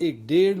1.5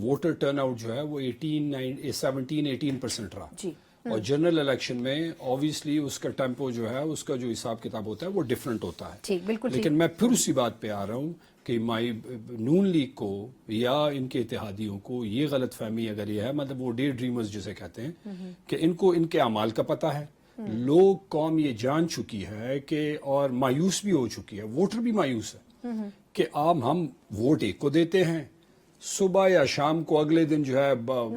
voter turn out جو ہے وہ 17-18% رہا جی اور جنرل الیکشن میں آبویسلی اس کا ٹیمپو جو ہے اس کا جو حساب کتاب ہوتا ہے وہ ڈفرینٹ ہوتا ہے. ٹھیک بالکل ٹھیک. لیکن میں پھر اسی بات پہ آ رہا ہوں کہ نون لیگ کو یا ان کے اتحادیوں کو یہ غلط فہمی اگر یہ ہے, مطلب وہ ڈے ڈریمرز جسے کہتے ہیں کہ ان کو ان کے اعمال کا پتہ ہے, لوگ قوم یہ جان چکی ہے کہ اور مایوس بھی ہو چکی ہے, ووٹر بھی مایوس ہے کہ ہم ووٹ ایک کو دیتے ہیں, صبح یا شام کو اگلے دن جو ہے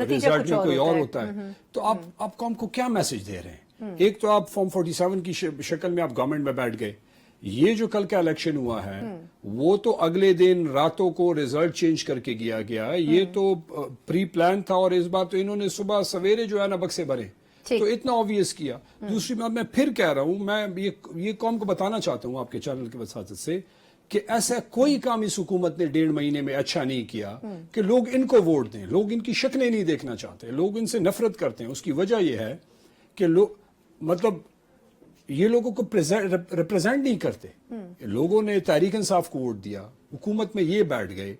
ریزلٹ میں کوئی اور ہوتا ہے. تو آپ قوم کو کیا میسج دے رہے ہیں؟ ایک تو آپ فارم 47 کی شکل میں آپ گورنمنٹ میں بیٹھ گئے, یہ جو کل کا الیکشن ہوا ہے وہ تو اگلے دن راتوں کو ریزلٹ چینج کر کے گیا, یہ تو پری پلان تھا, اور اس بار تو انہوں نے صبح سویرے جو ہے نا بکسے بھرے, تو اتنا آبویس کیا. دوسری بات میں پھر کہہ رہا ہوں, میں یہ قوم کو بتانا چاہتا ہوں آپ کے چینل کی وساطت سے کہ ایسا کوئی کام اس حکومت نے 1.5 مہینے میں اچھا نہیں کیا کہ لوگ ان کو ووٹ دیں. لوگ ان کی شکلیں نہیں دیکھنا چاہتے, لوگ ان سے نفرت کرتے ہیں. اس کی وجہ یہ ہے کہ مطلب یہ لوگوں کو ریپرزینٹ نہیں کرتے. لوگوں نے تحریک انصاف کو ووٹ دیا, حکومت میں یہ بیٹھ گئے,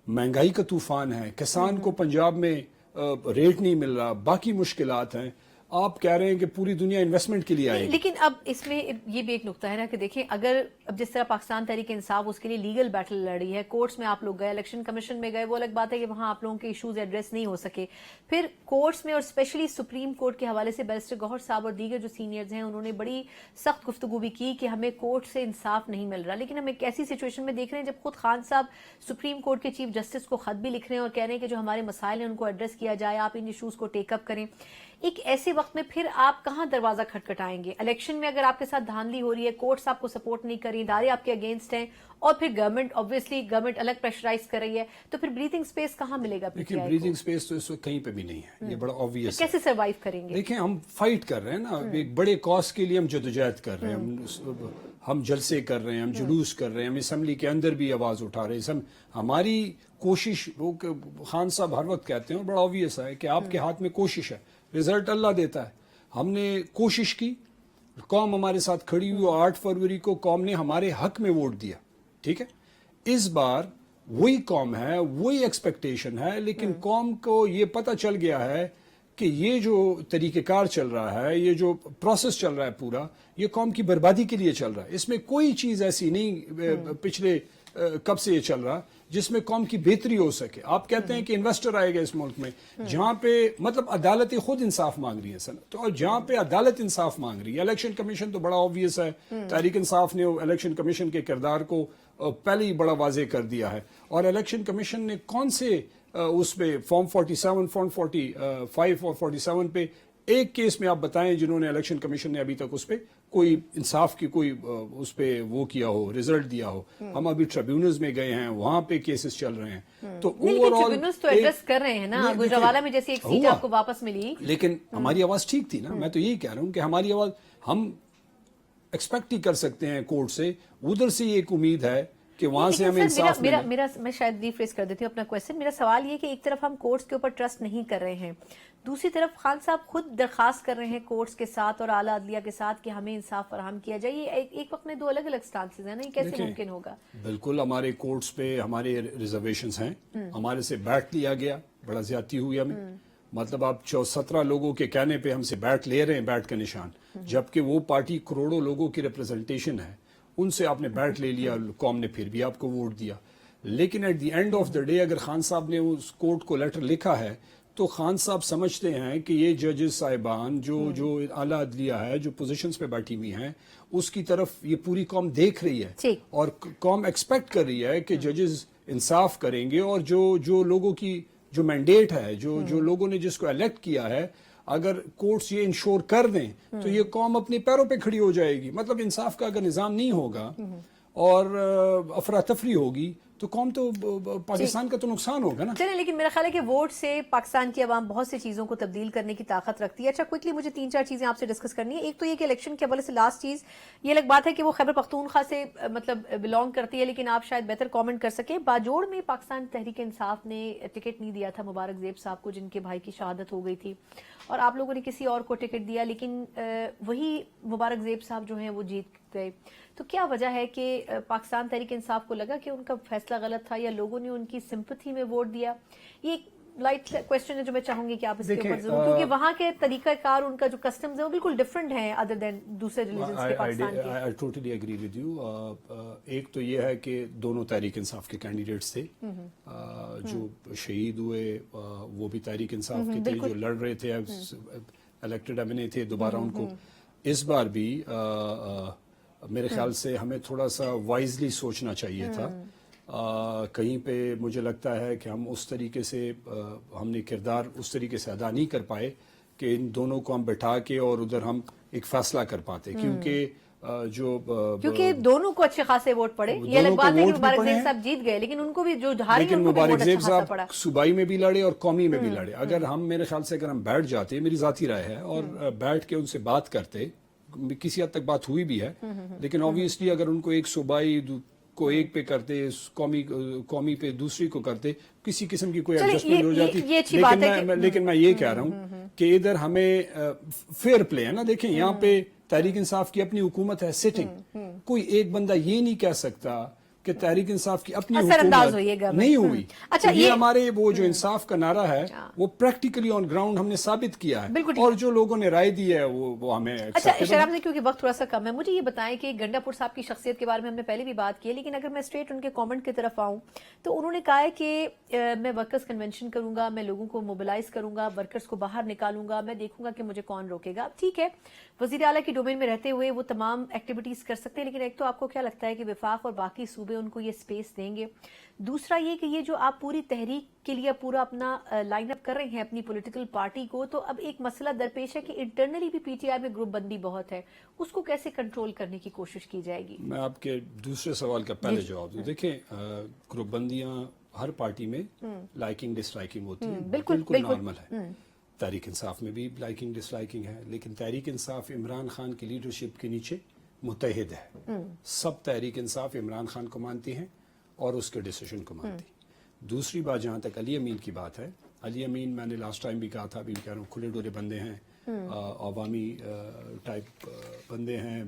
مہنگائی کا طوفان ہے, کسان کو پنجاب میں ریٹ نہیں مل رہا, باقی مشکلات ہیں. آپ کہہ رہے ہیں کہ پوری دنیا انویسٹمنٹ کے لیے آئے گی. لیکن اب اس میں یہ بھی ایک نقطہ ہے نا کہ دیکھیں, اگر اب جس طرح پاکستان تحریک انصاف اس کے لیے لیگل بیٹل لڑی ہے, کورٹس میں آپ لوگ گئے, الیکشن کمیشن میں گئے, وہ الگ بات ہے کہ وہاں آپ لوگوں کے ایشوز ایڈریس نہیں ہو سکے. پھر کورٹس میں اور اسپیشلی سپریم کورٹ کے حوالے سے بیرسٹر گوہر صاحب اور دیگر جو سینئرز ہیں انہوں نے بڑی سخت گفتگو بھی کی کہ ہمیں کورٹ سے انصاف نہیں مل رہا. لیکن ہم ایک ایسی سچویشن میں دیکھ رہے ہیں جب خود خان صاحب سپریم کورٹ کے چیف جسٹس کو خط بھی لکھ رہے ہیں اور کہہ رہے ہیں کہ جو ہمارے مسائل ہیں ان کو ایڈریس کیا جائے, آپ ان ایشوز کو ٹیک اپ کریں. ایک ایسے وقت میں پھر آپ کہاں دروازہ کھٹکھٹائیں گے؟ الیکشن میں اگر آپ کے ساتھ دھاندلی ہو رہی ہے, کورٹس آپ کو سپورٹ نہیں کر رہی, ادارے آپ کے اگینسٹ ہیں, اور پھر گورنمنٹ الگ پریشرائز کر رہی ہے, تو پھر بریتھنگ سپیس کہاں ملے گا؟ لیکن بریتھنگ سپیس تو اس وقت کہیں پہ بھی نہیں ہے, یہ بڑا آبویس ہے. کیسے سروائیو کریں گے؟ دیکھیں ہم فائٹ کر رہے ہیں نا, ایک بڑے کاز کے لیے ہم جدوجہد کر رہے ہیں, ہم جلسے کر رہے ہیں, ہم جلوس کر رہے ہیں, ہم اسمبلی کے اندر بھی آواز اٹھا رہے ہیں. ہماری کوشش, وہ خان صاحب ہر وقت کہتے ہیں, بڑا آبویس ہے کہ آپ کے ہاتھ میں کوشش ہے, رزلٹ اللہ دیتا ہے. ہم نے کوشش کی, قوم ہمارے ساتھ کھڑی ہوئی, 8 فروری کو قوم نے ہمارے حق میں ووٹ دیا. ٹھیک ہے, اس بار وہی قوم ہے, وہی ایکسپیکٹیشن ہے, لیکن قوم کو یہ پتہ چل گیا ہے کہ یہ جو طریقہ کار چل رہا ہے, یہ جو پروسیس چل رہا ہے پورا, یہ قوم کی بربادی کے لیے چل رہا ہے. اس میں کوئی چیز ایسی نہیں پچھلے کب سے یہ چل رہا جس میں قوم کی بہتری ہو سکے. آپ کہتے ہیں کہ انویسٹر آئے گا اس ملک میں, جہاں پہ مطلب عدالتیں خود انصاف مانگ رہی ہیں سر, تو جہاں پہ عدالت انصاف مانگ رہی ہے, الیکشن کمیشن تو بڑا آبویس ہے, تحریک انصاف نے الیکشن کمیشن کے کردار کو پہلے ہی بڑا واضح کر دیا ہے. اور الیکشن کمیشن نے کون سے اس پہ فارم 47, فارم 45 اور 47 پہ ایک کیس میں آپ بتائیں جنہوں نے الیکشن کمیشن نے ابھی تک اس پہ کوئی انصاف کی کوئی اس پہ وہ کیا ہو, رزلٹ دیا ہو. ہم ابھی ٹریبیونلز میں گئے ہیں, وہاں پہ کیسز چل رہے ہیں. تو ٹریبیونلز تو ایڈریس کر رہے ہیں نا, گجرانوالہ میں جیسی ایک سیٹ آپ کو واپس ملی, لیکن ہماری آواز ٹھیک تھی نا. میں تو یہی کہہ رہا ہوں کہ ہماری آواز ہم ایکسپیکٹ ہی کر سکتے ہیں کورٹ سے, ادھر سے یہ ایک امید ہے کہ وہاں سے ہمیں انصاف ملے. میں شاید ریفریز کر دیتی ہوں اپنا کویسچن. میرا سوال یہ کہ ایک طرف ہم کورٹس کے اوپر ٹرسٹ نہیں کر رہے ہیں, دوسری طرف خان صاحب خود درخواست کر رہے ہیں کورٹس کے ساتھ اور اعلیٰ عدلیہ کے ساتھ کہ ہمیں انصاف فراہم کیا جائے. یہ ایک وقت میں دو الگ الگ سٹانسز ہیں نا, یہ کیسے ممکن ہوگا؟ بالکل, ہمارے کورٹس پہ ہمارے ریزرویشنز ہیں, ہمارے سے بیٹھ لیا گیا, بڑا زیادتی ہوئی ہمیں. مطلب آپ 17 لوگوں کے کہنے پہ ہم سے بیٹھ لے رہے ہیں, بیٹھ کا نشان, جبکہ وہ پارٹی کروڑوں لوگوں کی ریپرزنٹیشن ہے, ان سے آپ نے بیٹھ لے لیا, قوم نے پھر بھی آپ کو ووٹ دیا. لیکن at the end of the day اگر خان صاحب نے اس کورٹ کو لیٹر لکھا ہے تو خان صاحب سمجھتے ہیں کہ یہ ججز صاحبان جو اعلیٰ عدلیہ ہے, جو پوزیشنز پہ بیٹھی ہوئی ہیں, اس کی طرف یہ پوری قوم دیکھ رہی ہے, اور قوم ایکسپیکٹ کر رہی ہے کہ ججز انصاف کریں گے, اور جو لوگوں کی جو مینڈیٹ ہے, جو لوگوں نے جس کو الیکٹ کیا ہے, اگر کورٹس یہ انشور کر دیں تو یہ قوم اپنے پیروں پہ کھڑی ہو جائے گی. مطلب انصاف کا اگر نظام نہیں ہوگا اور افراتفری ہوگی تو قوم تو پاکستان کا تو نقصان ہوگا نا. چلیں, لیکن میرا خیال ہے کہ ووٹ سے پاکستان کی عوام بہت سی چیزوں کو تبدیل کرنے کی طاقت رکھتی ہے. اچھا, کوئکلی مجھے 3-4 چیزیں آپ سے ڈسکس کرنی ہے. ایک تو یہ کہ الیکشن کے حوالے سے لاسٹ چیز یہ الگ بات ہے کہ وہ خیبر پختونخوا سے مطلب بلانگ کرتی ہے, لیکن آپ شاید بہتر کامنٹ کر سکیں. باجوڑ میں پاکستان تحریک انصاف نے ٹکٹ نہیں دیا تھا مبارک زیب صاحب کو, جن کے بھائی کی شہادت ہو گئی تھی, اور آپ لوگوں نے کسی اور کو ٹکٹ دیا, لیکن وہی مبارک زیب صاحب جو ہیں وہ جیت تو کیا وجہ ہے کہ پاکستان تحریک انصاف کو لگا کہ ان کا فیصلہ غلط تھا یا لوگوں نے ان کی سمپتھی میں ووٹ دیا؟ یہ ایک لائٹ کویسچن ہے جو میں چاہوں گی کہ آپ اس کے اوپر ضرور، کیونکہ وہاں کے طریقہ کار، ان کا جو کسٹمز ہے وہ بالکل ڈفرنٹ ہیں ادر دین دوسرے ریلیجنز کے پاکستان کے. I totally agree with you. ایک تو یہ ہے کہ دونوں تحریک انصاف کے کینڈیڈیٹس تھے، جو شہید ہوئے وہ بھی تحریک انصاف کے تھے، جو لڑ رہے تھے الیکٹڈ اب نہیں تھے دوبارہ ان کو. اس بار بھی میرے خیال سے ہمیں تھوڑا سا وائزلی سوچنا چاہیے تھا. کہیں پہ مجھے لگتا ہے کہ ہم اس طریقے سے ہم نے کردار اس طریقے سے ادا نہیں کر پائے کہ ان دونوں کو ہم بٹھا کے اور ادھر ہم ایک فیصلہ کر پاتے، کیونکہ دونوں کو اچھے خاصے ووٹ پڑے. یہ الگ بات ہے کہ مبارک زیب صاحب جیت گئے، لیکن ان کو بھی جو ہارے لیکن مبارک زیب صاحب صوبائی میں بھی لڑے اور قومی میں بھی لڑے. اگر ہم میرے خیال سے اگر ہم بیٹھ جاتے، میری ذاتی رائے ہے، اور بیٹھ کے ان سے بات کرتے، کسی حد تک بات ہوئی بھی ہے، لیکن آبویسلی اگر ان کو ایک صوبائی کو ایک پہ کرتے، قومی پہ دوسری کو کرتے، کسی قسم کی کوئی ایڈجسٹمنٹ ہو جاتی. لیکن میں یہ کہہ رہا ہوں کہ ادھر ہمیں فیئر پلے ہے نا. دیکھیں یہاں پہ تحریک انصاف کی اپنی حکومت ہے سٹنگ، کوئی ایک بندہ یہ نہیں کہہ سکتا کہ تحریک انصاف کی اپنی حکومت نہیں ہوئی. اچھا، یہ ہمارے وہ جو انصاف کا نعرہ ہے وہ پریکٹیکلی آن گراؤنڈ ہم نے ثابت کیا ہے، اور جو لوگوں نے رائے دی ہے وہ ہمیں. اچھا شراب سے، کیونکہ وقت تھوڑا سا کم ہے، مجھے یہ بتائیں کہ گنڈا پور صاحب کی شخصیت کے بارے میں ہم نے پہلے بھی بات کی ہے، لیکن اگر میں اسٹریٹ ان کے کامنٹ کی طرف آؤں تو انہوں نے کہا ہے کہ میں ورکرز کنونشن کروں گا، میں لوگوں کو موبلائز کروں گا، ورکرز کو باہر نکالوں گا، میں دیکھوں گا کہ مجھے کون روکے گا. ٹھیک ہے، وزیر اعلیٰ کی ڈومین میں رہتے ہوئے وہ تمام ایکٹیویٹیز کر سکتے ہیں، لیکن ایک تو آپ کو کیا لگتا ہے کہ وفاق اور باقی صوبے ان کو یہ اسپیس دیں گے؟ دوسرا یہ کہ یہ جو آپ پوری تحریک کے لیے پورا اپنا لائن اپ کر رہے ہیں اپنی پولیٹیکل پارٹی کو، تو اب ایک مسئلہ درپیش ہے کہ انٹرنلی بھی پی ٹی آئی میں گروپ بندی بہت ہے، اس کو کیسے کنٹرول کرنے کی کوشش کی جائے گی؟ میں آپ کے دوسرے سوال کا پہلے جواب دوں. دیکھیں گروپ بندیاں ہر پارٹی میں لائکنگ ڈس لائکنگ ہوتی ہیں، بالکل نارمل ہے. تحریک انصاف میں بھی لائکنگ ڈس لائکنگ ہے، لیکن تحریک انصاف عمران خان کی لیڈرشپ کے نیچے متحد ہے. سب تحریک انصاف عمران خان کو مانتی ہیں اور اس کے ڈیسیژن کو مانتی. دوسری بات جہاں تک علی امین کی بات ہے، علی امین میں نے لاسٹ ٹائم بھی کہا تھا، ابھی کہہ رہا ہوں، کھلے ڈولے بندے ہیں، عوامی ٹائپ بندے ہیں،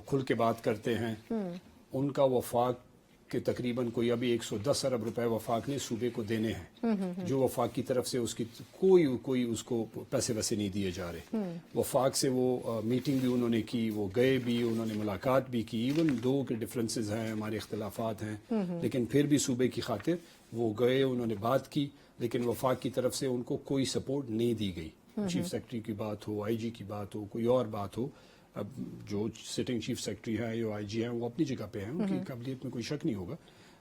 کھل کے بات کرتے ہیں. ان کا وفاق کہ تقریباً کوئی ابھی 110 ارب روپے وفاق نے صوبے کو دینے ہیں، جو وفاق کی طرف سے اس کی کوئی اس کو پیسے ویسے نہیں دیے جا رہے. وفاق سے وہ میٹنگ بھی انہوں نے کی، وہ گئے بھی، انہوں نے ملاقات بھی کی. ایون دو کے ڈفرینسز ہیں، ہمارے اختلافات ہیں، لیکن پھر بھی صوبے کی خاطر وہ گئے، انہوں نے بات کی، لیکن وفاق کی طرف سے ان کو کوئی سپورٹ نہیں دی گئی. چیف سیکرٹری کی بات ہو، آئی جی کی بات ہو، کوئی اور بات ہو. اب جو سٹنگ چیف سیکرٹری ہے یا آئی جی ہیں وہ اپنی جگہ پہ ہیں، ان کی قابلیت میں کوئی شک نہیں ہوگا،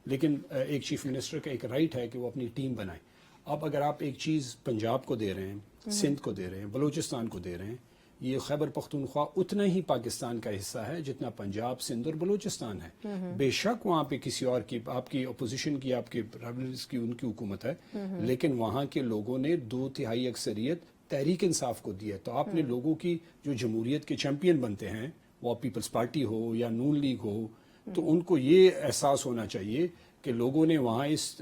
لیکن ایک چیف منسٹر کا ایک رائٹ ہے کہ وہ اپنی ٹیم بنائے. اب اگر آپ ایک چیز پنجاب کو دے رہے ہیں، سندھ کو دے رہے ہیں، بلوچستان کو دے رہے ہیں، یہ خیبر پختونخوا اتنا ہی پاکستان کا حصہ ہے جتنا پنجاب، سندھ اور بلوچستان ہے. بے شک وہاں پہ کسی اور کی، آپ کی اپوزیشن کی، آپ کے رائولرز کی، ان کی حکومت ہے، لیکن وہاں کے لوگوں نے 2/3 اکثریت تحریک انصاف کو دی ہے. تو آپ نے لوگوں کی جو جمہوریت کے چیمپئن بنتے ہیں، وہ پیپلز پارٹی ہو یا نون لیگ ہو، تو ان کو یہ احساس ہونا چاہیے کہ لوگوں نے وہاں اس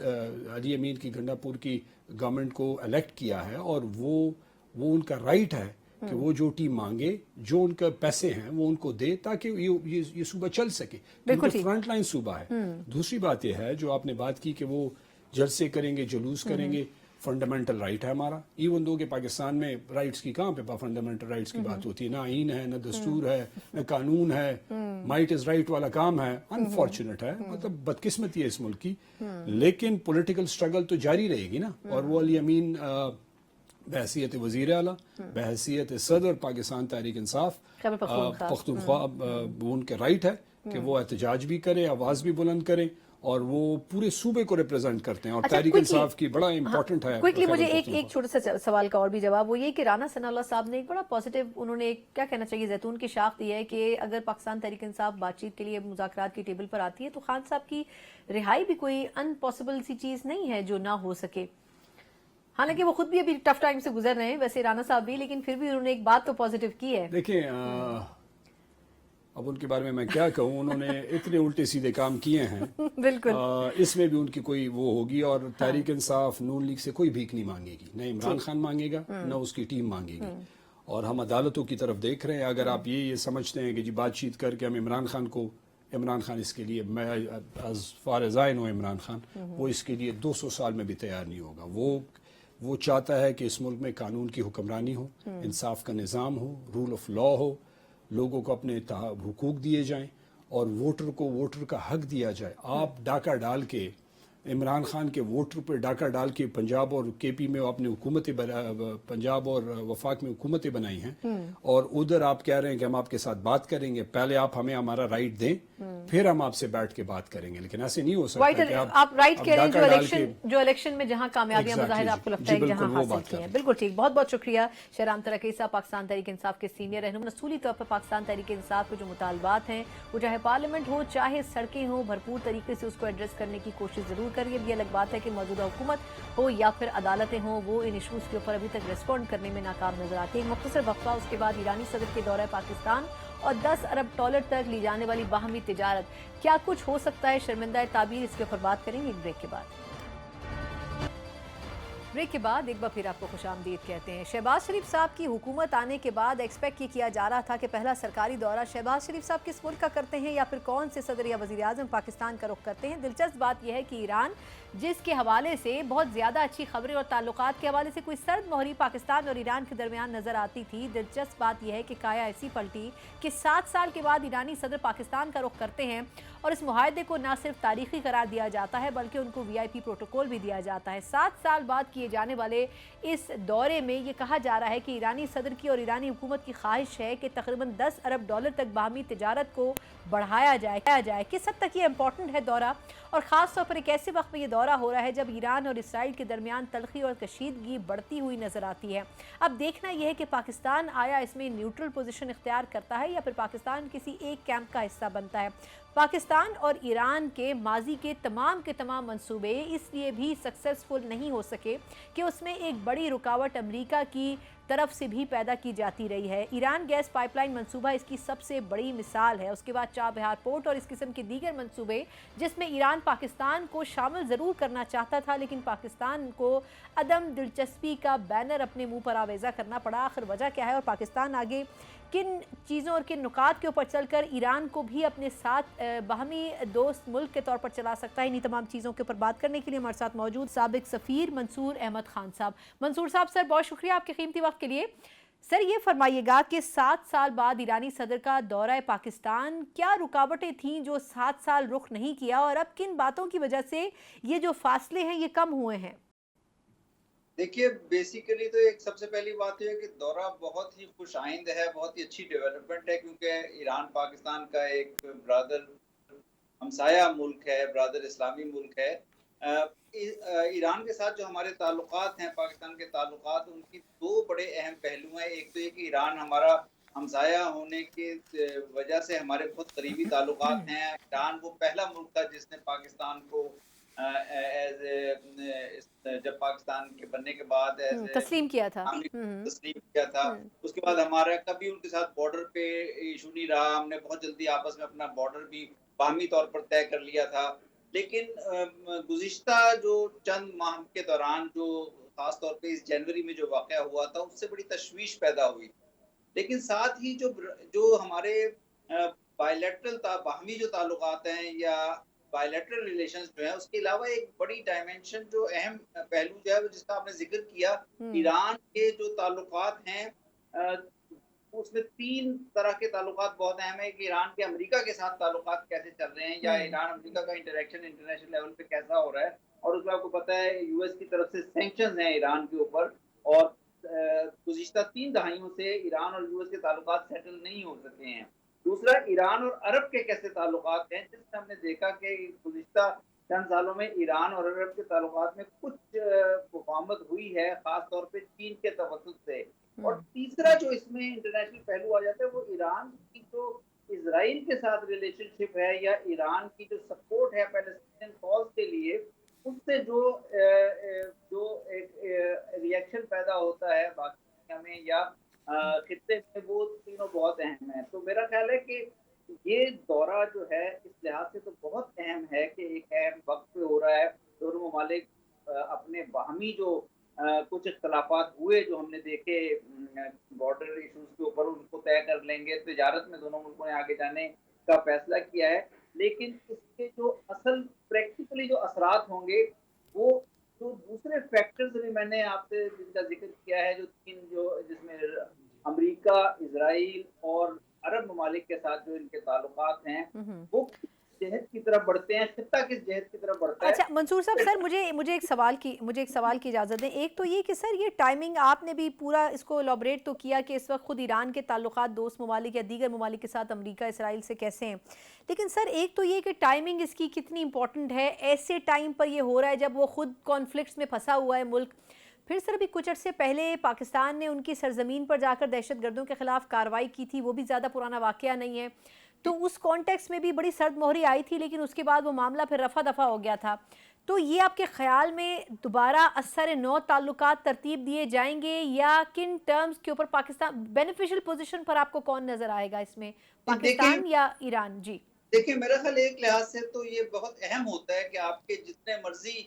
علی امین کی گنڈا پور کی گورنمنٹ کو الیکٹ کیا ہے، اور وہ ان کا رائٹ ہے کہ وہ جو ٹیم مانگے، جو ان کا پیسے ہیں وہ ان کو دے، تاکہ یہ صوبہ چل سکے. فرنٹ لائن صوبہ ہے. دوسری بات یہ ہے جو آپ نے بات کی کہ وہ جلسے کریں گے، جلوس کریں گے، فنڈامنٹل رائٹ ہے ہمارا. ایون دو کہ پاکستان میں رائٹس کی کہاں پہ فنڈامنٹل رائٹس کی بات ہوتی ہے؟ نہ آئین ہے، نہ دستور ہے، نہ قانون ہے. مائٹ از رائٹ والا کام ہے. انفارچونیٹ ہے، مطلب بدقسمتی ہے اس ملک کی، لیکن پولیٹیکل سٹرگل تو جاری رہے گی نا. اور وہ علی امین بحیثیت وزیر اعلیٰ، بحیثیت صدر پاکستان تحریک انصاف پختونخوا، وہ ان کے رائٹ ہے کہ وہ احتجاج بھی کرے، آواز بھی بلند کریں، اور وہ پورے صوبے کو ریپرزینٹ کرتے ہیں. اور تحریک انصاف کی بڑا امپورٹنٹ ہے. کوئکلی مجھے ایک چھوٹا سا سوال کا اور بھی جواب، وہ یہ کہ رانا ثناء اللہ صاحب نے ایک بڑا پازیٹیو، انہوں نے کیا کہنا چاہیے، زیتون کی شاخ دی ہے کہ اگر پاکستان تحریک انصاف بات چیت کے لیے مذاکرات کی ٹیبل پر آتی ہے تو خان صاحب کی رہائی بھی کوئی ان پاسبل سی چیز نہیں ہے جو نہ ہو سکے. حالانکہ وہ خود بھی ابھی ٹف ٹائم سے گزر رہے ہیں، ویسے رانا صاحب بھی، لیکن پھر بھی انہوں نے ایک بات تو پازیٹیو کی ہے. دیکھیں اب ان کے بارے میں کیا کہوں، انہوں نے اتنے الٹے سیدھے کام کیے ہیں. بالکل اس میں بھی ان کی کوئی وہ ہوگی. اور تحریک انصاف نون لیگ سے کوئی بھیک نہیں مانگے گی، نہ عمران خان مانگے گا، نہ اس کی ٹیم مانگے گی. اور ہم عدالتوں کی طرف دیکھ رہے ہیں. اگر آپ یہ سمجھتے ہیں کہ جی بات چیت کر کے ہم عمران خان اس کے لیے، میں as far as I know Imran Khan وہ اس کے لیے 200 سال میں بھی تیار نہیں ہوگا. وہ چاہتا ہے کہ اس ملک میں قانون کی حکمرانی ہو، انصاف کا نظام ہو، رول آف لا ہو، لوگوں کو اپنے حقوق دیے جائیں اور ووٹر کا حق دیا جائے. آپ ڈاکہ ڈال کے عمران خان کے ووٹر پہ ڈاکہ ڈال کے پنجاب اور کے پی میں آپ نے پنجاب اور وفاق میں حکومتیں بنائی ہیں، اور ادھر آپ کہہ رہے ہیں کہ ہم آپ کے ساتھ بات کریں گے، پہلے آپ ہمیں ہمارا رائٹ دیں پھر ہم آپ سے بیٹھ کے بات کریں گے. لیکن ایسے نہیں ہو سکتا کہ آپ رائٹ کہہ رہے ہیں ڈاکہ ڈال کے جو الیکشن میں جہاں کامیابیاں مظاہر آپ کو لگتا ہے کہ جہاں حاصل کی ہیں. بالکل ٹھیک، بہت بہت شکریہ شہرام ترکی صاحب، پاکستان تحریک انصاف کے سینئر رہنما. اصولی طور پر پاکستان تحریک انصاف کے جو مطالبات ہیں وہ چاہے پارلیمنٹ ہو چاہے سڑکیں ہوں، بھرپور طریقے سے اس کو ایڈریس کرنے کی کوشش ضرور کریے. یہ الگ بات ہے کہ موجودہ حکومت ہو یا پھر عدالتیں ہوں، وہ ان ایشوز کے اوپر ابھی تک ریسپونڈ کرنے میں ناکام نظر آتی ہے. مختصر وقفہ، اس کے بعد ایرانی صدر کے دورہ پاکستان اور 10 ارب ڈالر تک لی جانے والی باہمی تجارت، کیا کچھ ہو سکتا ہے شرمندہ تعبیر، اس کے اوپر بات کریں گے ایک بریک کے بعد. بریک کے بعد ایک بار پھر آپ کو خوش آمدید کہتے ہیں. شہباز شریف صاحب کی حکومت آنے کے بعد ایکسپیکٹ یہ کیا جا رہا تھا کہ پہلا سرکاری دورہ شہباز شریف صاحب کس ملک کا کرتے ہیں یا پھر کون سے صدر یا وزیر اعظم پاکستان کا رخ کرتے ہیں. دلچسپ بات یہ ہے کہ ایران جس کے حوالے سے بہت زیادہ اچھی خبریں اور تعلقات کے حوالے سے کوئی سرد مہری پاکستان اور ایران کے درمیان نظر آتی تھی، دلچسپ بات یہ ہے کہ کایا ایسی پلٹی کہ 7 سال کے بعد ایرانی صدر پاکستان کا رخ کرتے ہیں اور اس معاہدے کو نہ صرف تاریخی قرار دیا جاتا ہے بلکہ ان کو VIP پروٹوکول بھی دیا جاتا ہے. 7 سال بعد کیے جانے والے اس دورے میں یہ کہا جا رہا ہے کہ ایرانی صدر کی اور ایرانی حکومت کی خواہش ہے کہ تقریباً 10 ارب ڈالر تک باہمی تجارت کو بڑھایا جائے. کس حد تک یہ امپورٹنٹ ہے دورہ، اور خاص طور پر ایک ایسے وقت میں یہ دورہ ہو رہا ہے جب ایران اور اسرائیل کے درمیان تلخی اور کشیدگی بڑھتی ہوئی نظر آتی ہے. اب دیکھنا یہ ہے کہ پاکستان آیا اس میں نیوٹرل پوزیشن اختیار کرتا ہے یا پھر پاکستان کسی ایک کیمپ کا حصہ بنتا ہے. پاکستان اور ایران کے ماضی کے تمام منصوبے اس لیے بھی سکسیسفل نہیں ہو سکے کہ اس میں ایک بڑی رکاوٹ امریکہ کی طرف سے بھی پیدا کی جاتی رہی ہے. ایران گیس پائپ لائن منصوبہ اس کی سب سے بڑی مثال ہے. اس کے بعد چاہ بہار پورٹ اور اس قسم کے دیگر منصوبے جس میں ایران پاکستان کو شامل ضرور کرنا چاہتا تھا لیکن پاکستان کو عدم دلچسپی کا بینر اپنے منہ پر آویزہ کرنا پڑا. آخر وجہ کیا ہے اور پاکستان آگے کن چیزوں اور کن نکات کے اوپر چل کر ایران کو بھی اپنے ساتھ باہمی دوست ملک کے طور پر چلا سکتا ہے. انہی تمام چیزوں کے اوپر بات کرنے کے لیے ہمارے ساتھ موجود سابق سفیر منصور احمد خان صاحب. منصور صاحب سر، بہت شکریہ آپ کے قیمتی وقت کے لیے. سر یہ فرمائیے گا کہ 7 سال بعد ایرانی صدر کا دورہ پاکستان، کیا رکاوٹیں تھیں جو 7 سال رخ نہیں کیا اور اب کن باتوں کی وجہ سے یہ جو فاصلے ہیں یہ کم ہوئے ہیں؟ دیکھیے بیسیکلی تو ایک سب سے پہلی بات یہ ہے کہ دورہ بہت ہی خوش آئند ہے، بہت ہی اچھی ڈیولپمنٹ ہے، کیونکہ ایران پاکستان کا ایک برادر ہمسایہ ملک ہے، برادر اسلامی ملک ہے. ایران کے ساتھ جو ہمارے تعلقات ہیں، پاکستان کے تعلقات، ان کی 2 بڑے اہم پہلو ہیں. ایک تو یہ کہ ایران ہمارا ہمسایہ ہونے کی وجہ سے ہمارے بہت قریبی تعلقات ہیں. ایران وہ پہلا ملک تھا جس نے پاکستان کو جب پاکستان کے بننے کے بعد تسلیم کیا تھا. اس کے بعد ہمارا کبھی ان کے ساتھ بارڈر پہ ایشو نہیں رہا. ہم نے بہت جلدی آپس میں اپنا بارڈر بھی باہمی طور پر طے کر لیا تھا. لیکن گزشتہ جو چند ماہ کے دوران جو خاص طور پہ اس جنوری میں جو واقعہ ہوا تھا اس سے بڑی تشویش پیدا ہوئی. لیکن ساتھ ہی جو ہمارے بائیلیٹرل باہمی جو تعلقات ہیں یا بائیلیٹرل ریلیشنز جو ہیں، اس کے علاوہ ایک بڑی ڈائمنشن جو اہم پہلو جو ہے جس کا آپ نے ذکر کیا، ایران کے جو تعلقات ہیں اس میں 3 طرح کے تعلقات بہت اہم ہیں. کہ ایران کے امریکہ کے ساتھ تعلقات کیسے چل رہے ہیں یا ایران امریکہ کا انٹریکشن انٹرنیشنل لیول پہ کیسا ہو رہا ہے، اور اس میں آپ کو پتہ ہے US کی طرف سے سینکشنز ہیں ایران کے اوپر، اور گزشتہ 3 دہائیوں سے ایران اور US کے تعلقات سیٹل نہیں ہو سکے ہیں. دوسرا، ایران اور عرب کے کیسے تعلقات ہیں، جس میں ہم نے دیکھا کہ گزشتہ چند سالوں میں ایران اور عرب کے تعلقات میں کچھ مفاہمت ہوئی ہے، خاص طور پہ چین کے توسط سے. اور تیسرا جو اس میں انٹرنیشنل پہلو آ جاتا ہے وہ ایران کی جو اسرائیل کے ساتھ ریلیشن شپ ہے یا ایران کی جو سپورٹ ہے پیلسٹینین کاز کے لیے، اس سے جو ایک ریئیکشن پیدا ہوتا ہے باقی دنیا میں یا خطے میں، وہ تینوں بہت اہم ہیں. تو میرا خیال ہے کہ یہ دورہ جو ہے اس لحاظ سے تو بہت اہم ہے کہ ایک اہم وقت پہ ہو رہا ہے. دونوں ممالک اپنے باہمی جو کچھ اختلافات ہوئے جو ہم نے دیکھے بارڈر ایشوز کے اوپر، ان کو طے کر لیں گے. تجارت میں دونوں ملکوں نے آگے جانے کا فیصلہ کیا ہے، لیکن اس کے جو اصل پریکٹیکلی جو اثرات ہوں گے وہ جو دوسرے فیکٹرز بھی میں نے آپ سے جن کا ذکر کیا ہے، جو تین جو جس میں امریکہ، اسرائیل اور عرب ممالک کے ساتھ جو ان کے تعلقات ہیں، وہ کس جہت کی طرف بڑھتے ہیں، خطہ کس جہت کی طرف بڑھتا اچھا ہے. منصور صاحب، سر مجھے ایک سوال کی اجازت دیں. ایک تو یہ کہ سر یہ ٹائمنگ آپ نے بھی پورا اس کو ایلابریٹ تو کیا کہ اس وقت خود ایران کے تعلقات دوست ممالک یا دیگر ممالک کے ساتھ امریکہ اسرائیل سے کیسے ہیں، لیکن سر ایک تو یہ کہ ٹائمنگ اس کی کتنی امپورٹنٹ ہے، ایسے ٹائم پر یہ ہو رہا ہے جب وہ خود کانفلکٹس میں پھنسا ہوا ہے ملک. پھر سر ابھی کچھ عرصے پہلے پاکستان نے ان کی سرزمین پر جا کر دہشت گردوں کے خلاف کارروائی کی تھی، وہ بھی زیادہ پرانا واقعہ نہیں ہے. تو اس کانٹیکس میں بھی بڑی سرد مہری آئی تھی، لیکن اس کے بعد وہ معاملہ پھر رفع دفع ہو گیا تھا. تو یہ آپ کے خیال میں دوبارہ اثر نو تعلقات ترتیب دیے جائیں گے، یا کن ٹرمز کے اوپر پاکستان بینیفیشل پوزیشن پر آپ کو کون نظر آئے گا اس میں، دیکھیں پاکستان یا ایران؟ جی دیکھیں میرا خیال ایک لحاظ سے تو یہ بہت اہم ہوتا ہے کہ آپ کے جتنے مرضی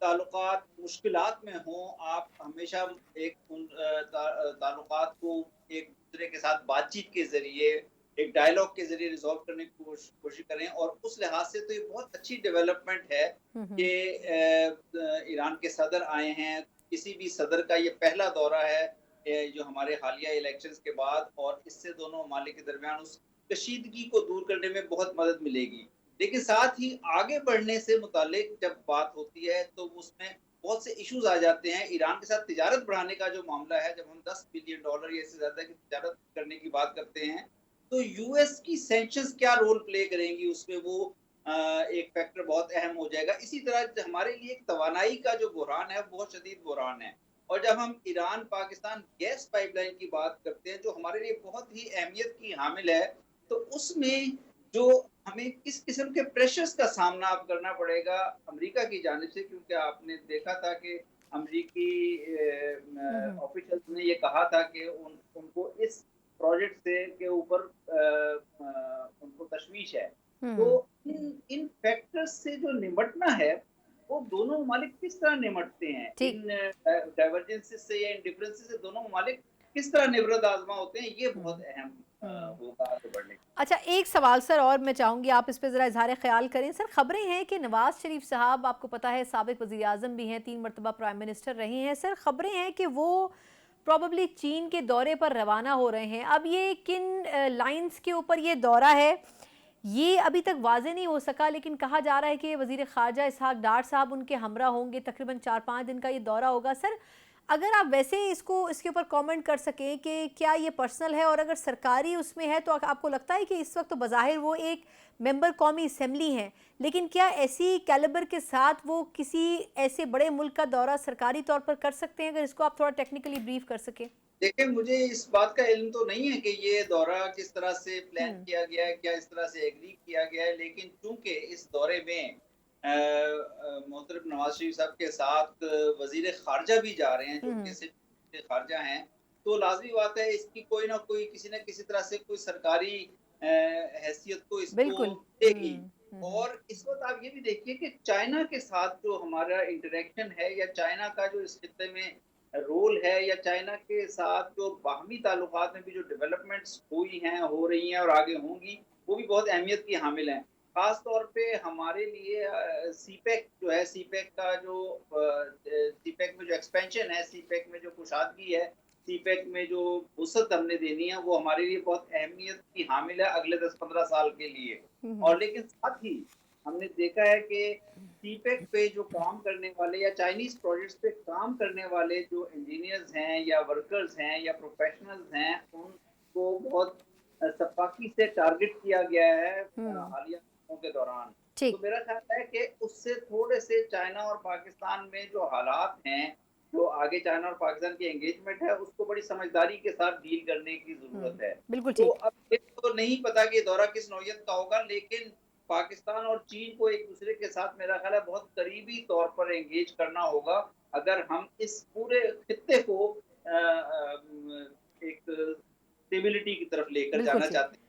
تعلقات مشکلات میں ہوں، آپ ہمیشہ ایک تعلقات کو ایک دوسرے کے ساتھ بات چیت کے ذریعے، ایک ڈائلاگ کے ذریعے ریزالو کرنے کی کوشش کریں. اور اس لحاظ سے تو یہ بہت اچھی ڈیولپمنٹ ہے کہ ایران کے صدر آئے ہیں. کسی بھی صدر کا یہ پہلا دورہ ہے جو ہمارے حالیہ الیکشنز کے بعد، اور اس سے دونوں ممالک کے درمیان اس کشیدگی کو دور کرنے میں بہت مدد ملے گی. لیکن ساتھ ہی آگے بڑھنے سے متعلق جب بات ہوتی ہے تو اس میں بہت سے ایشوز آ جاتے ہیں. ایران کے ساتھ تجارت بڑھانے کا جو معاملہ ہے، جب ہم $10 بلین یا اس سے زیادہ کی تجارت کرنے کی بات کرتے ہیں تو یو ایس کی سینکشنز کیا رول پلے کریں گی، اس میں وہ ایک فیکٹر بہت اہم ہو جائے گا. اسی طرح ہمارے لیے ایک توانائی کا جو بحران ہے، بہت شدید بحران ہے. اور جب ہم Iran Pakistan gas pipeline کی بات کرتے ہیں جو ہمارے لیے بہت ہی اہمیت کی حامل ہے، تو اس میں جو ہمیں کس قسم کے پریشرز کا سامنا اب کرنا پڑے گا امریکہ کی جانب سے، کیونکہ آپ نے دیکھا تھا کہ امریکی آفیشلز نے یہ کہا تھا کہ ان کو اس پروجیکٹ سے کے اوپر ان کو تشویش ہے. تو ان فیکٹرز سے جو نمٹنا ہے، وہ دونوں ممالک کس طرح نمٹتے ہیں، ٹھیک. ان ڈائیورجنس سے یا ان ڈفرینس سے دونوں ممالک کس طرح نبرد آزما ہوتے ہیں، یہ بہت اہم ہوگا آگے بڑھنے کے. اچھا ایک سوال سر اور میں چاہوں گی آپ اس پہ ذرا اظہار خیال کریں. سر خبریں ہیں کہ نواز شریف صاحب، آپ کو پتہ ہے سابق وزیر اعظم بھی ہیں، 3 مرتبہ پرائم منسٹر رہے ہیں، سر خبریں ہیں کہ وہ پروبیبلی چین کے دورے پر روانہ ہو رہے ہیں. اب یہ کن لائنز کے اوپر یہ دورہ ہے یہ ابھی تک واضح نہیں ہو سکا، لیکن کہا جا رہا ہے کہ وزیر خارجہ اسحاق ڈار صاحب ان کے ہمراہ ہوں گے. تقریباً 4-5 دن کا یہ دورہ ہوگا. سر اگر آپ ویسے اس کے اوپر کامنٹ کر سکیں کہ کیا یہ پرسنل ہے، اور اگر سرکاری اس میں ہے تو آپ کو لگتا ہے کہ اس وقت تو بظاہر وہ ایک ممبر قومی اسمبلی ہیں، لیکن کیا ایسی کیلیبر کے ساتھ وہ کسی ایسے بڑے ملک کا دورہ سرکاری طور پر کر سکتے ہیں؟ اگر اس کو آپ تھوڑا ٹیکنیکلی بریف کر سکیں. دیکھیں مجھے اس بات کا علم تو نہیں ہے کہ یہ دورہ کس طرح سے پلان کیا گیا ہے، کیا اس طرح سے ایگری کیا گیا ہے. لیکن چونکہ اس دورے میں محترم نواز شریف صاحب کے ساتھ وزیر خارجہ بھی جا رہے ہیں جو کہ صرف خارجہ ہیں، تو لازمی بات ہے اس کی کوئی نہ کوئی کسی نہ کسی طرح سے کوئی سرکاری حیثیت تو اس کو بالکل. دے گی. اور اس وقت آپ یہ بھی دیکھیے کہ چائنا کے ساتھ جو ہمارا انٹریکشن ہے، یا چائنا کا جو اس خطے میں رول ہے، یا چائنا کے ساتھ جو باہمی تعلقات میں بھی جو ڈیولپمنٹس ہوئی ہیں، ہو رہی ہیں اور آگے ہوں گی، وہ بھی بہت اہمیت کی حامل ہیں. خاص طور پہ ہمارے لیے سی پیک جو ہے، سی پیک کا جو سی پیک میں جو ایکسپینشن ہے، سی پیک میں جو کشادگی ہے، سی پیک میں جو وسعت ہم نے دینی ہے، وہ ہمارے لیے بہت اہمیت کی حامل ہے اگلے 10-15 سال کے لیے. اور لیکن ساتھ ہی ہم نے دیکھا ہے کہ سی پیک پہ جو کام کرنے والے یا چائنیز پروجیکٹس پہ کام کرنے والے جو انجینئرز ہیں یا ورکرز ہیں یا پروفیشنلز ہیں، ان کو بہت سفاکی سے ٹارگٹ کیا گیا ہے حالیہ کے دوران. تو میرا خیال ہے کہ اس سے تھوڑے سے چائنا اور پاکستان میں جو حالات ہیں، جو آگے چائنا اور پاکستان کی انگیجمنٹ ہے، اس کو بڑی سمجھداری کے ساتھ ڈیل کرنے کی ضرورت ہے. بالکل تو ٹھیک. اب یہ تو نہیں پتا کہ یہ دورہ کس نوعیت کا ہوگا، لیکن پاکستان اور چین کو ایک دوسرے کے ساتھ میرا خیال ہے بہت قریبی طور پر انگیج کرنا ہوگا اگر ہم اس پورے خطے کو ایک اسٹیبلٹی کی طرف لے کر بالکل جانا ٹھیک. چاہتے ہیں.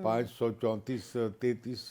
534-33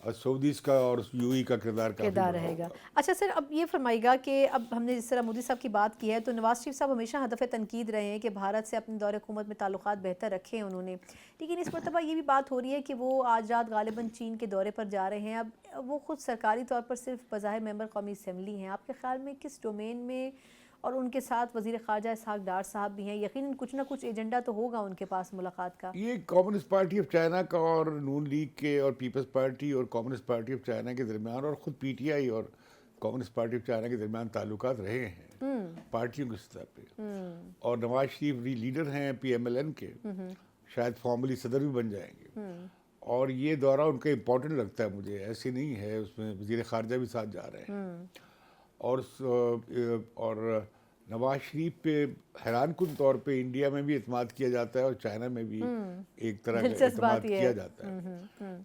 سعودیز کا اور یو ای کا کردار کافی کردار بڑا رہے گا. ہوگا. اچھا سر اب یہ فرمائیے گا کہ اب ہم نے جس طرح مودی صاحب کی بات کی ہے تو نواز شریف صاحب ہمیشہ ہدف تنقید رہے ہیں کہ بھارت سے اپنے دور حکومت میں تعلقات بہتر رکھے ہیں انہوں نے, لیکن اس مرتبہ یہ بھی بات ہو رہی ہے کہ وہ آج رات غالباً چین کے دورے پر جا رہے ہیں. اب وہ خود سرکاری طور پر صرف بظاہر ممبر قومی اسمبلی ہیں, آپ کے خیال میں کس ڈومین میں, اور ان کے ساتھ وزیر خارجہ اسحاق ڈار صاحب بھی ہیں, یقیناً کچھ نہ کچھ ایجنڈا تو ہوگا ان کے پاس ملاقات کا. یہ کمیونسٹ پارٹی آف چائنا کا اور نون لیگ کے اور پیپلز پارٹی اور کمیونسٹ پارٹی آف چائنا کے درمیان اور خود پی ٹی آئی اور کمیونسٹ پارٹی آف چائنا کے درمیان تعلقات رہے ہیں پارٹیوں کی سطح پہ, اور نواز شریف لیڈر ہیں پی ایم ایل این کے, شاید فارملی صدر بھی بن جائیں گے, اور یہ دورہ ان کا امپورٹنٹ لگتا ہے مجھے, ایسے نہیں ہے, اس میں وزیر خارجہ بھی ساتھ جا رہے ہیں. اور نواز شریف پہ حیران کن طور پہ انڈیا میں بھی اعتماد کیا جاتا ہے اور چائنا میں بھی ایک طرح کا اعتماد کیا جاتا ہے.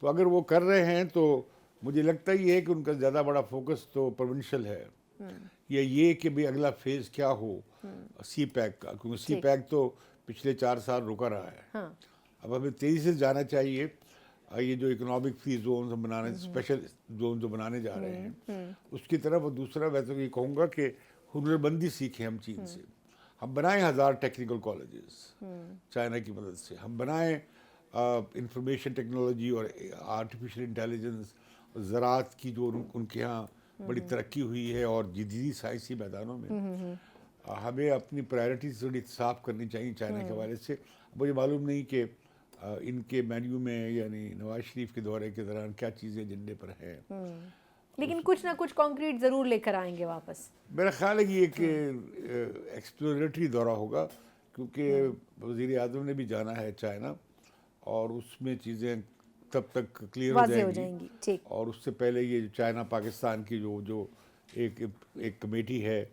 تو اگر وہ کر رہے ہیں تو مجھے لگتا ہی ہے کہ ان کا زیادہ بڑا فوکس تو پروونشل ہے, یا یہ کہ بھئی اگلا فیز کیا ہو سی پیک کا, کیونکہ سی پیک تو پچھلے 4 سال رکا رہا ہے. اب ہمیں تیزی سے جانا چاہیے. یہ جو اکنامک فری زونز ہم بنانے, اسپیشل زون جو بنانے جا رہے ہیں اس کی طرف, اور دوسرا میں تو یہ کہوں گا کہ ہنر بندی سیکھیں ہم چین سے. ہم بنائیں 1000 ٹیکنیکل کالجز چائنا کی مدد سے, ہم بنائیں انفارمیشن ٹیکنالوجی اور آرٹیفیشل انٹیلیجنس, زراعت کی جو ان کے ہاں بڑی ترقی ہوئی ہے, اور جدیدی سائنسی میدانوں میں ہمیں اپنی پرائرٹیز تھوڑی صاف کرنی چاہیے چائنا کے حوالے سے. مجھے معلوم نہیں کہ ان کے مینیو میں یعنی نواز شریف کے دورے کے دوران کیا چیزیں ایجنڈے پر ہیں, لیکن کچھ نہ کچھ کانکریٹ ضرور لے کر آئیں گے واپس. میرا خیال ہے کہ یہ ایکسپلوریٹری دورہ ہوگا, کیونکہ وزیر اعظم نے بھی جانا ہے چائنا, اور اس میں چیزیں تب تک کلیئر ہو جائیں گی. اور اس سے پہلے یہ چائنا پاکستان کی جو ایک کمیٹی ہے,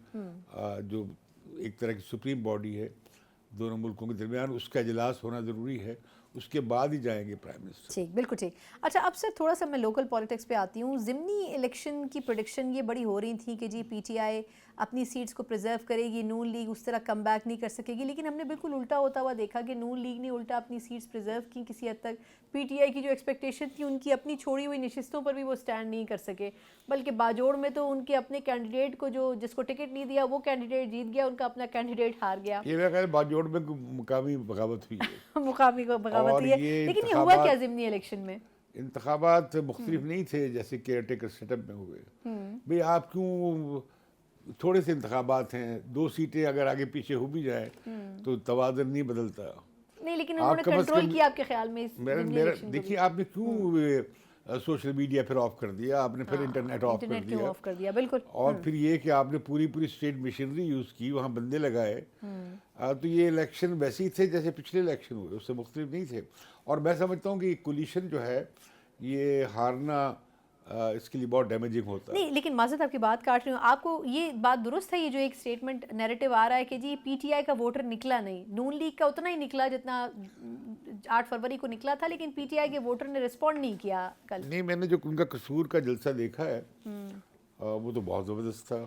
جو ایک طرح کی سپریم باڈی ہے دونوں ملکوں کے درمیان, اس کا اجلاس ہونا ضروری ہے. اس کے بعد ہی جائیں گے پرائم منسٹر. ٹھیک, بالکل ٹھیک. اچھا اب سر تھوڑا سا میں لوکل پالیٹکس پہ آتی ہوں. ضمنی الیکشن کی پریڈکشن یہ بڑی ہو رہی تھی کہ جی پی ٹی آئی اپنی سیٹس کو پریزرو کرے گی, نون لیگ اس طرح کم بیک نہیں کر سکے گی, لیکن ہم نے بالکل الٹا ہوتا ہوا دیکھا کہ نون لیگ نے الٹا اپنی سیٹس پریزرو کی کسی حد تک. پی ٹی آئی کی جو ایکسپیکٹیشن تھی ان کی اپنی چھوڑی ہوئی نشستوں پر بھی وہ سٹینڈ نہیں کر سکے, بلکہ باجوڑ میں تو ان کے اپنے کینڈیڈیٹ کو جس کو ٹکٹ نہیں دیا وہ کینڈیڈیٹ جیت گیا, ان کا اپنا کینڈیڈیٹ ہار گیا. یہ میرا خیال باجوڑ میں مقامی بغاوت ہوئی ہے. مقامی بغاوت ہوئی ہے, لیکن یہ ہوا کیا ضمنی الیکشن میں؟ انتخابات مختلف نہیں تھے جیسے کیئر ٹیکر سیٹ اپ میں ہوئے. بھئی آپ کیوں, تھوڑے سے انتخابات ہیں, 2 سیٹیں اگر آگے پیچھے ہو بھی جائیں تو توازن نہیں بدلتا. نہیں لیکن انہوں نے کنٹرول کیا آپ کے خیال میں. دیکھیے آپ نے کیوں سوشل میڈیا پھر آف کر دیا, آپ نے پھر انٹرنیٹ آف کر دیا, بالکل. اور پھر یہ کہ آپ نے پوری اسٹیٹ مشینری یوز کی, وہاں بندے لگائے, تو یہ الیکشن ویسے ہی تھے جیسے پچھلے الیکشن ہوئے, اس سے مختلف نہیں تھے. اور میں سمجھتا ہوں کہ کولیشن جو ہے یہ ہارنا اس کے لیے بہت ڈیمیجنگ ہوتا ہے. نہیں لیکن معذرت آپ کی بات کاٹ رہی ہوں, آپ کو یہ بات درست ہے, یہ جو ایک اسٹیٹمنٹ نیریٹو آ رہا ہے کہ جی پی ٹی آئی کا ووٹر نکلا نہیں, نون لیگ کا اتنا ہی نکلا جتنا 8 فروری کو نکلا تھا, لیکن پی ٹی آئی کے ووٹر نے رسپونڈ نہیں کیا کل. نہیں, میں نے جو ان کا قصور کا جلسہ دیکھا ہے وہ تو بہت زبردست تھا.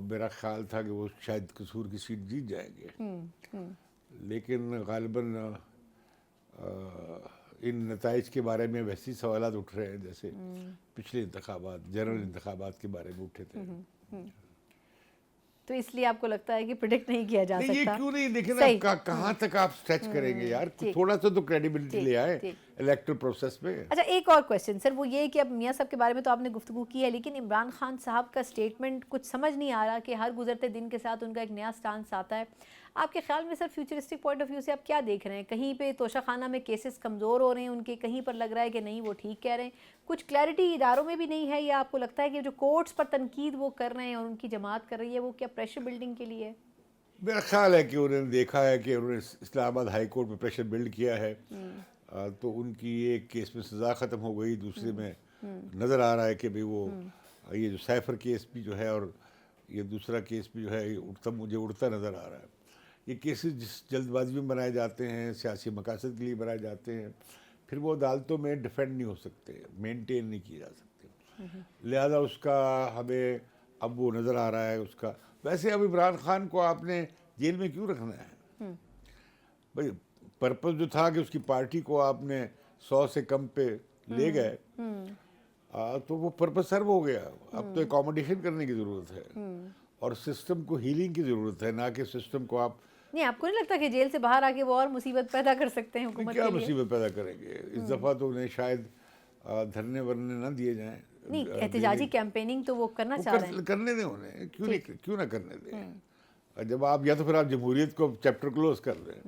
میرا خیال تھا کہ وہ شاید قصور کی سیٹ جیت جائیں گے, لیکن غالباً ان نتائج کے بارے میں ویسے سوالات اٹھ رہے ہیں جیسے پچھلے انتخابات, جنرل انتخابات کے بارے میں اٹھے تھے. تو اس لیے آپ کو لگتا ہے کہ پریڈکٹ نہیں کیا جا سکتا؟ یہ کیوں نہیں, دیکھیں نا کہاں تک آپ سٹریچ کریں گے یار, تھوڑا سا تو کریڈیبلٹی لے آئے الیکٹرل پروسیس میں. اچھا ایک اور کویسچن سر, وہ یہ کہ اب میاں صاحب کے بارے میں تو آپ نے گفتگو کی ہے, لیکن عمران خان صاحب کا سٹیٹمنٹ کچھ سمجھ نہیں آ رہا کہ ہر گزرتے دن کے ساتھ ان کا ایک نیا سٹانس آتا ہے. آپ کے خیال میں سر فیوچرسٹک پوائنٹ آف ویو سے آپ کیا دیکھ رہے ہیں؟ کہیں پہ توشہ خانہ میں کیسز کمزور ہو رہے ہیں ان کے, کہیں پر لگ رہا ہے کہ نہیں وہ ٹھیک کہہ رہے ہیں, کچھ کلیئرٹی اداروں میں بھی نہیں ہے, یا آپ کو لگتا ہے کہ جو کورٹس پر تنقید وہ کر رہے ہیں اور ان کی جماعت کر رہی ہے وہ کیا پریشر بلڈنگ کے لیے ہے؟ میرا خیال ہے کہ انہوں نے دیکھا ہے کہ انہوں نے اسلام آباد ہائی کورٹ میں پریشر بلڈ کیا ہے, تو ان کی ایک کیس میں سزا ختم ہو گئی, دوسرے میں نظر آ رہا ہے کہ بھئی وہ یہ جو سیفر کیس بھی جو ہے اور یہ دوسرا کیس بھی جو ہے مجھے اڑتا نظر آ رہا ہے. یہ کیسز جس جلد بازی میں بنائے جاتے ہیں, سیاسی مقاصد کے لیے بنائے جاتے ہیں, پھر وہ عدالتوں میں ڈیفینڈ نہیں ہو سکتے, مینٹین نہیں کیے جا سکتے. لہذا اس کا ہمیں اب وہ نظر آ رہا ہے اس کا. ویسے اب عمران خان کو آپ نے جیل میں کیوں رکھنا ہے؟ بھائی پرپز جو تھا کہ اس کی پارٹی کو آپ نے 100 سے کم پہ لے گئے تو وہ پرپس سرو ہو گیا. اب تو اکوموڈیشن کرنے کی ضرورت ہے اور سسٹم کو ہیلنگ کی ضرورت ہے, نہ کہ سسٹم کو آپ نہیں. آپ کو نہیں لگتا کہ جیل سے باہر آ کے وہ اور مصیبت پیدا کر سکتے ہیں حکومت کیا کے لیے؟ مصیبت پیدا کریں گے؟ اس دفعہ تو انہیں شاید دھرنے ورنے نہ دیے جائیں. نہیں, احتجاجی کیمپیننگ تو وہ کرنا چاہ رہے ہیں. کرنے دیں انہیں, کیوں نہ کرنے دیں. جب آپ یا تو پھر آپ جمہوریت کو چیپٹر کلوز کر دیں.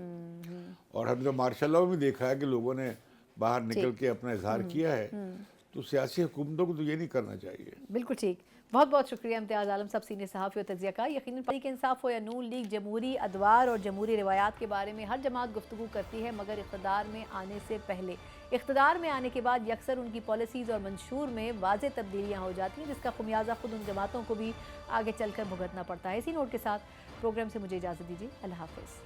اور ہم نے تو مارشل لاء میں دیکھا ہے کہ لوگوں نے باہر نکل کے اپنا اظہار کیا ہے, تو سیاسی حکومتوں کو تو یہ نہیں کرنا چاہیے. بالکل ٹھیک. بہت بہت شکریہ امتیاز عالم صاحب, سینئر صحافی و تجزیہ کار. یقیناً تحریک انصاف ہو یا نون لیگ, جمہوری ادوار اور جمہوری روایات کے بارے میں ہر جماعت گفتگو کرتی ہے, مگر اقتدار میں آنے سے پہلے. اقتدار میں آنے کے بعد یکسر ان کی پالیسیز اور منشور میں واضح تبدیلیاں ہو جاتی ہیں, جس کا خمیازہ خود ان جماعتوں کو بھی آگے چل کر بھگتنا پڑتا ہے. اسی نوٹ کے ساتھ پروگرام سے مجھے اجازت دیجیے. اللہ حافظ.